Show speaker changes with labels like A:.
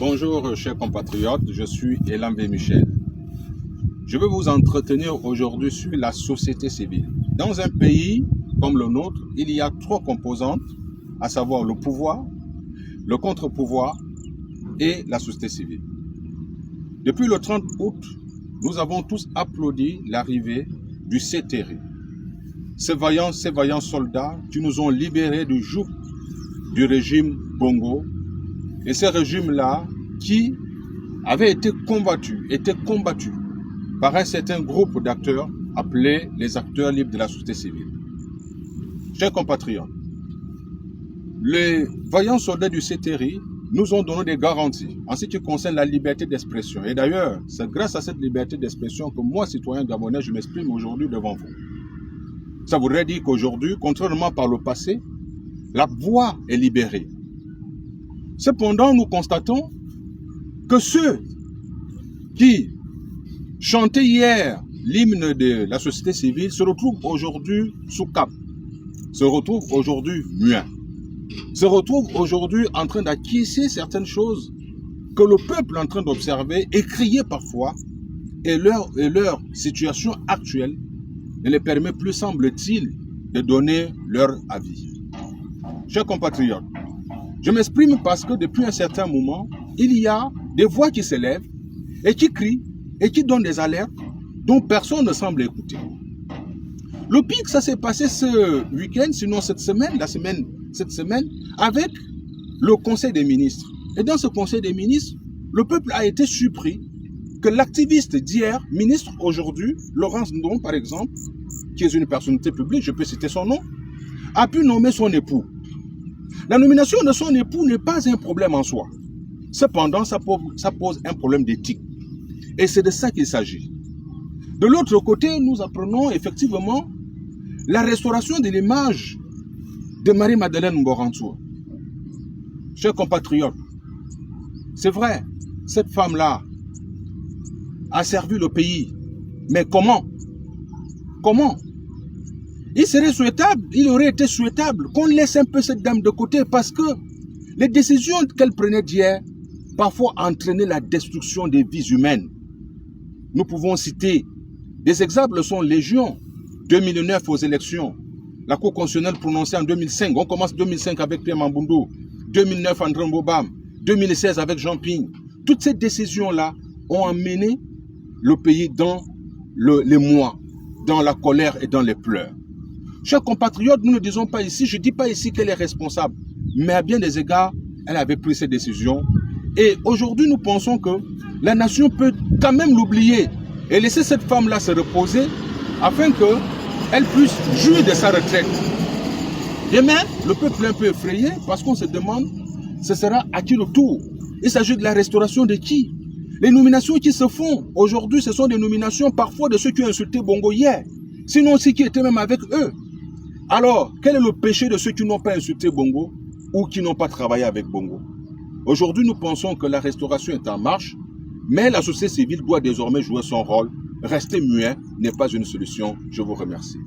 A: Bonjour chers compatriotes, je suis Elan V. Michel. Je vais vous entretenir aujourd'hui sur la société civile. Dans un pays comme le nôtre, il y a trois composantes, à savoir le pouvoir, le contre-pouvoir et la société civile. Depuis le 30 août, nous avons tous applaudi l'arrivée du CTRI. Ces vaillants soldats qui nous ont libérés du joug du régime Bongo, et ce régime-là qui avait été combattu par un certain groupe d'acteurs appelés les acteurs libres de la société civile. Chers compatriotes, les vaillants soldats du CTRI nous ont donné des garanties en ce qui concerne la liberté d'expression. Et d'ailleurs, c'est grâce à cette liberté d'expression que moi, citoyen gabonais, je m'exprime aujourd'hui devant vous. Ça voudrait dire qu'aujourd'hui, contrairement par le passé, la voix est libérée. Cependant, nous constatons que ceux qui chantaient hier l'hymne de la société civile se retrouvent aujourd'hui sous cap, se retrouvent aujourd'hui muets, se retrouvent aujourd'hui en train d'acquiescer certaines choses que le peuple est en train d'observer et crier parfois, et leur situation actuelle ne les permet plus, semble-t-il, de donner leur avis. Chers compatriotes, je m'exprime parce que depuis un certain moment, il y a des voix qui s'élèvent et qui crient et qui donnent des alertes dont personne ne semble écouter. Le pire, ça s'est passé ce week-end, sinon cette semaine, avec le Conseil des ministres. Et dans ce Conseil des ministres, le peuple a été surpris que l'activiste d'hier, ministre aujourd'hui, Laurence Ndong par exemple, qui est une personnalité publique, je peux citer son nom, a pu nommer son époux. La nomination de son époux n'est pas un problème en soi. Cependant, ça pose un problème d'éthique. Et c'est de ça qu'il s'agit. De l'autre côté, nous apprenons effectivement la restauration de l'image de Marie-Madeleine Mborantour. Chers compatriotes, c'est vrai, cette femme-là a servi le pays. Mais comment? Comment? Il aurait été souhaitable qu'on laisse un peu cette dame de côté parce que les décisions qu'elle prenait d'hier parfois entraînaient la destruction des vies humaines. Nous pouvons citer des exemples sont légion. 2009 aux élections, la Cour constitutionnelle prononcée en 2005. On commence 2005 avec Pierre Mamboundou, 2009 André Mbobam, 2016 avec Jean Ping. Toutes ces décisions-là ont amené le pays dans l'émoi, dans la colère et dans les pleurs. Chers compatriotes, nous ne disons pas ici, je ne dis pas ici qu'elle est responsable, mais à bien des égards, elle avait pris ces décisions. Et aujourd'hui, nous pensons que la nation peut quand même l'oublier et laisser cette femme-là se reposer afin qu'elle puisse jouir de sa retraite. Demain, le peuple est un peu effrayé parce qu'on se demande, ce sera à qui le tour? Il s'agit de la restauration de qui? Les nominations qui se font aujourd'hui, ce sont des nominations parfois de ceux qui ont insulté Bongo hier, sinon aussi qui étaient même avec eux. Alors, quel est le péché de ceux qui n'ont pas insulté Bongo ou qui n'ont pas travaillé avec Bongo? Aujourd'hui, nous pensons que la restauration est en marche, mais la société civile doit désormais jouer son rôle. Rester muet n'est pas une solution. Je vous remercie.